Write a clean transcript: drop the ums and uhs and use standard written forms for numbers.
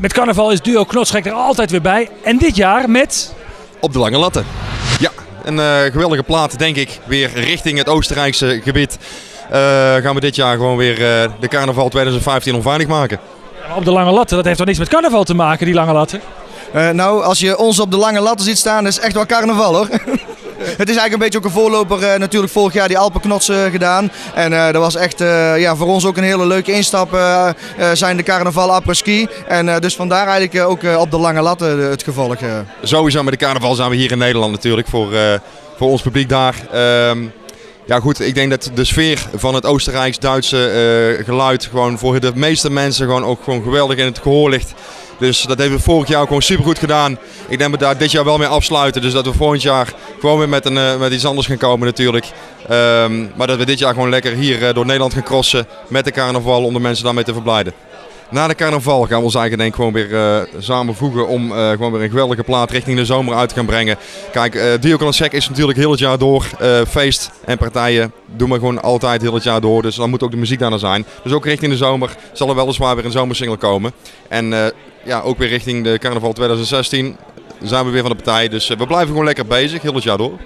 Met carnaval is duo Knotsgek er altijd weer bij. En dit jaar met... Op de lange latten. Ja, een geweldige plaat denk ik. Weer richting het Oostenrijkse gebied. Gaan we dit jaar gewoon weer de carnaval 2015 onveilig maken. Op de lange latten, dat heeft toch niks met carnaval te maken, die lange latten? Nou, als je ons op de lange latten ziet staan, is echt wel carnaval hoor. Het is eigenlijk een beetje ook een voorloper. Natuurlijk vorig jaar die Alpenknots gedaan. En dat was echt voor ons ook een hele leuke instap. Zijn de carnaval après-ski. En dus vandaar eigenlijk ook op de lange latten het gevolg. Sowieso met de carnaval zijn we hier in Nederland natuurlijk voor ons publiek daar. Ja goed, ik denk dat de sfeer van het Oostenrijks-Duitse geluid gewoon voor de meeste mensen ook gewoon geweldig in het gehoor ligt. Dus dat hebben we vorig jaar ook gewoon supergoed gedaan. Ik denk dat we daar dit jaar wel mee afsluiten. Dus dat we volgend jaar gewoon weer met iets anders gaan komen natuurlijk. Maar dat we dit jaar gewoon lekker hier door Nederland gaan crossen met de carnaval om de mensen daarmee te verblijden. Na de carnaval gaan we ons eigenlijk denk ik gewoon weer samenvoegen om gewoon weer een geweldige plaat richting de zomer uit te gaan brengen. Kijk, duo Knotsgek is natuurlijk heel het jaar door. Feest en partijen doen we gewoon altijd heel het jaar door. Dus dan moet ook de muziek daarna zijn. Dus ook richting de zomer zal er weliswaar weer een zomersingle komen. En ook weer richting de carnaval 2016 zijn we weer van de partij. Dus we blijven gewoon lekker bezig heel het jaar door.